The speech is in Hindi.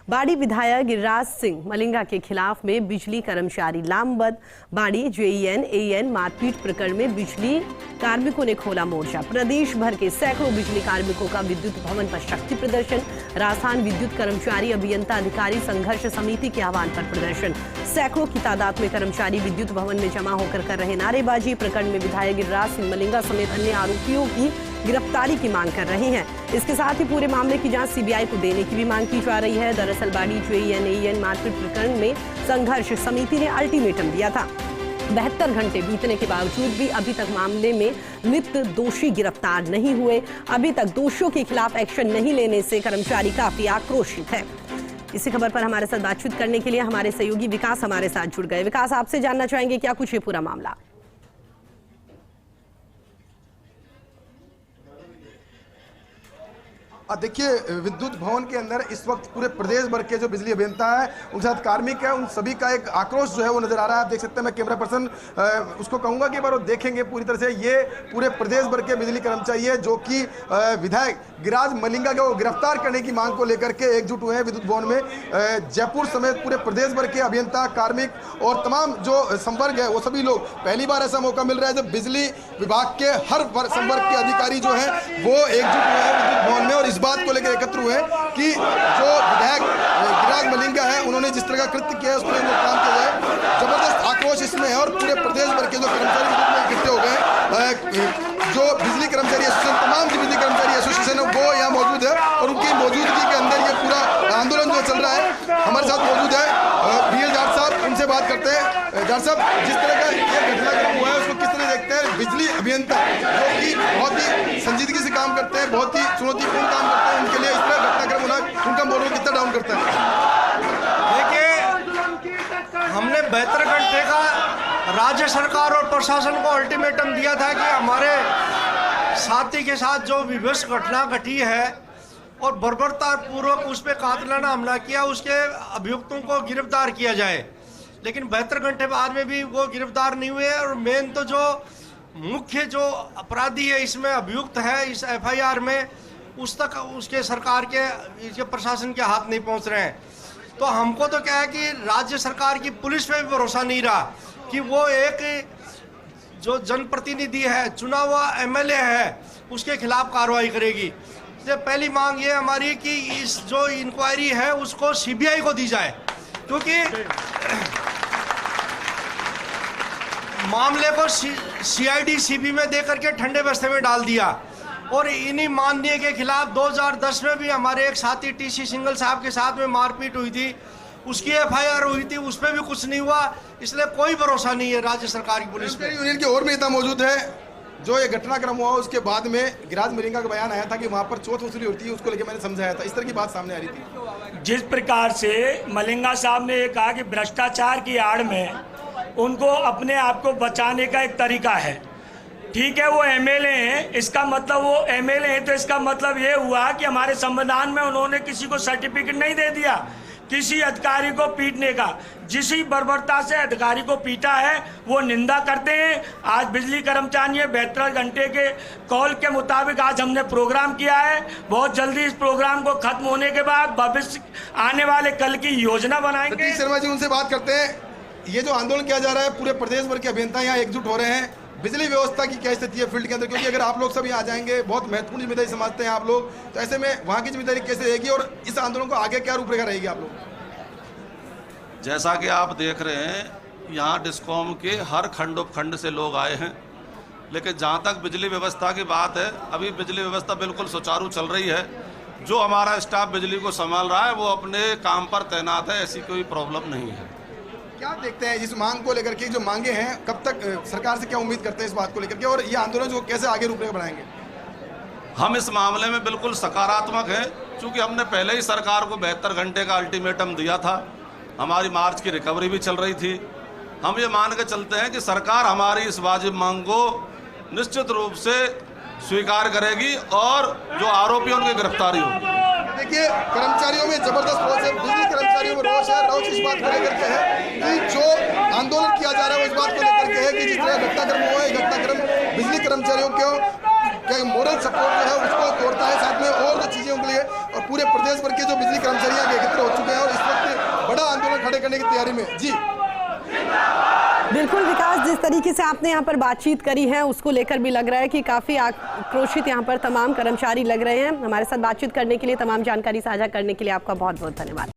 बाड़ी विधायक गिरिराज सिंह मलिंगा के खिलाफ में बिजली कर्मचारी लामबंद। बाड़ी जेईएन एएन मारपीट प्रकरण में बिजली कार्मिकों ने खोला मोर्चा। प्रदेश भर के सैकड़ों बिजली कार्मिकों का विद्युत भवन पर शक्ति प्रदर्शन। राजस्थान विद्युत कर्मचारी अभियंता अधिकारी संघर्ष समिति के आह्वान पर प्रदर्शन। सैकड़ों की तादाद में कर्मचारी विद्युत भवन में जमा होकर कर रहे नारेबाजी। प्रकरण में विधायक गिरिराज सिंह मलिंगा समेत अन्य आरोपियों की गिरफ्तारी की मांग कर रहे हैं। इसके साथ ही पूरे मामले की जांच सीबीआई को देने की भी मांग की जा रही है। दरअसल बाड़ी जेईएन एएन मारपीट प्रकरण में संघर्ष समिति ने अल्टीमेटम दिया था। 72 घंटे बीतने के बावजूद भी अभी तक मामले में लिप्त दोषी गिरफ्तार नहीं हुए। अभी तक दोषियों के खिलाफ एक्शन नहीं लेने से कर्मचारी काफी आक्रोशित है। इसी खबर पर हमारे साथ बातचीत करने के लिए हमारे सहयोगी विकास हमारे साथ जुड़ गए। विकास, आपसे जानना चाहेंगे क्या कुछ है पूरा मामला? देखिए, विद्युत भवन के अंदर इस वक्त पूरे प्रदेश भर के जो बिजली अभियंता है, उनके साथ कार्मिक है, उन सभी का एक आक्रोश जो है वो नजर आ रहा है। आप देख सकते हैं, मैं कैमरा पर्सन उसको कहूंगा कि एक बार वो देखेंगे पूरी तरह से। ये पूरे प्रदेश भर के बिजली कर्मचारी है जो कि विधायक गिरिराज मलिंगा को गिरफ्तार करने की मांग को लेकर के एकजुट हुए हैं विद्युत भवन में। जयपुर समेत पूरे प्रदेश भर के अभियंता, कार्मिक और तमाम जो संवर्ग है वो सभी लोग, पहली बार ऐसा मौका मिल रहा है जब बिजली विभाग के हर संवर्ग के अधिकारी जो है वो एकजुट हुए हैं विद्युत भवन में और इस बात को लेकर एकत्र हुए कि जो विधायक गिरिराज मलिंगा है उन्होंने जिस तरह का कृत्य किया है उस पर काम किया जाए। जबरदस्त आक्रोश इसमें है और पूरे प्रदेश भर के जो कर्मचारी इकट्ठे हो गए। जो बिजली कर्मचारी एसोसिएशन, तमाम बिजली कर्मचारी एसोसिएशन है वो यहाँ मौजूद है और उनकी मौजूदगी के अंदर ये पूरा आंदोलन जो चल रहा है। हमारे साथ मौजूद है बीएल जाट साहब, उनसे बात करते हैं। जाट साहब, जिस तरह का ये घटनाक्रम हुआ है उसको किस तरह देखते हैं? बिजली अभियंता जो कि बहुत ही संजीदगी से काम करते हैं, बहुत ही चुनौतीपूर्ण काम करते हैं, उनके लिए इस तरह घटनाक्रम होना उनका मोरल कितना डाउन करता है? देखिए, हमने 72 घंटे का राज्य सरकार और प्रशासन को अल्टीमेटम दिया था कि हमारे साथी के साथ जो विवश घटना घटी है और बर्बरतापूर्वक उस पर कातिलाना हमला किया, उसके अभियुक्तों को गिरफ्तार किया जाए। लेकिन 72 घंटे बाद में भी वो गिरफ्तार नहीं हुए और मेन तो जो मुख्य जो अपराधी है इसमें अभियुक्त है इस एफआईआर में, उस तक उसके सरकार के प्रशासन के हाथ नहीं पहुंच रहे हैं। तो हमको तो क्या है कि राज्य सरकार की पुलिस पे भी भरोसा नहीं रहा कि वो एक जो जनप्रतिनिधि है, चुना हुआ एमएलए है, उसके खिलाफ कार्रवाई करेगी। तो पहली मांग ये हमारी कि इस जो इंक्वायरी है उसको सीबीआई को दी जाए, क्योंकि मामले को सीआईडी सीबी में देकर के ठंडे बस्ते में डाल दिया। और इन्हीं माननीय के खिलाफ 2010 में भी हमारे एक साथी टीसी सिंगल साहब के साथ में मारपीट हुई थी, उसकी एफआईआर हुई थी, उस पर भी कुछ नहीं हुआ। इसलिए कोई भरोसा नहीं है राज्य सरकार की पुलिस पे। यूनियन के और भी नेता मौजूद है। जो ये घटनाक्रम हुआ उसके बाद में गिरिराज मलिंगा का बयान आया था कि वहां पर चोट वसूली होती है, उसको लेकर मैंने समझाया था। इस तरह की बात सामने आ रही थी। जिस प्रकार से मलिंगा साहब ने कहा कि भ्रष्टाचार की आड़ में उनको अपने आप को बचाने का एक तरीका है। ठीक है, वो एमएलए हैं, इसका मतलब वो एमएलए हैं तो इसका मतलब ये हुआ कि हमारे संविधान में उन्होंने किसी को सर्टिफिकेट नहीं दे दिया किसी अधिकारी को पीटने का। जिस बर्बरता से अधिकारी को पीटा है वो निंदा करते हैं। आज बिजली कर्मचारी 72 घंटे के कॉल के मुताबिक आज हमने प्रोग्राम किया है। बहुत जल्दी इस प्रोग्राम को खत्म होने के बाद भविष्य आने वाले कल की योजना बनाएंगे। शर्मा जी, उनसे बात करते हैं। ये जो आंदोलन किया जा रहा है, पूरे प्रदेश भर के अभियंता यहाँ एकजुट हो रहे हैं। बिजली व्यवस्था की क्या स्थिति है फील्ड के अंदर? क्योंकि अगर आप लोग सब यहाँ आ जाएंगे, बहुत महत्वपूर्ण जिम्मेदारी समझते हैं आप लोग, तो ऐसे में वहाँ की जिम्मेदारी कैसे रहेगी और इस आंदोलन को आगे क्या रूपरेखा रहेगी आप लोग? जैसा कि आप देख रहे हैं, यहाँ डिस्कॉम के हर खंड उपखंड से लोग आए हैं। लेकिन जहाँ तक बिजली व्यवस्था की बात है, अभी बिजली व्यवस्था बिल्कुल सुचारू चल रही है। जो हमारा स्टाफ बिजली को संभाल रहा है वो अपने काम पर तैनात है, ऐसी कोई प्रॉब्लम नहीं है। क्या देखते हैं इस मांग को लेकर के? जो मांगे हैं, कब तक सरकार से क्या उम्मीद करते हैं इस बात को लेकर के, और ये आंदोलन जो कैसे आगे रूपरेखा बनाएंगे? हम इस मामले में बिल्कुल सकारात्मक हैं, क्योंकि हमने पहले ही सरकार को 72 घंटे का अल्टीमेटम दिया था। हमारी मार्च की रिकवरी भी चल रही थी। हम ये मान के चलते हैं कि सरकार हमारी इस वाजिब मांग को निश्चित रूप से स्वीकार करेगी और जो आरोपी उनकी गिरफ्तारी होगी। देखिए, कर्मचारियों में जबरदस्त रोष है, बिजली कर्मचारियों में रोष है। रोष इस बात को लेकर के है कि जो आंदोलन किया जा रहा है वो इस बात को लेकर के है कि जिस तरह घटनाक्रम हुआ है, घटनाक्रम बिजली कर्मचारियों के मोरल सपोर्ट जो है उसको तोड़ता है, साथ में और जो चीजें के लिए। और पूरे प्रदेश भर के जो बिजली कर्मचारी एकत्र हो चुके हैं करने की तैयारी में। जी बिल्कुल विकास, जिस तरीके से आपने यहाँ पर बातचीत करी है उसको लेकर भी लग रहा है कि काफी आक्रोशित यहाँ पर तमाम कर्मचारी लग रहे हैं। हमारे साथ बातचीत करने के लिए, तमाम जानकारी साझा करने के लिए आपका बहुत बहुत धन्यवाद।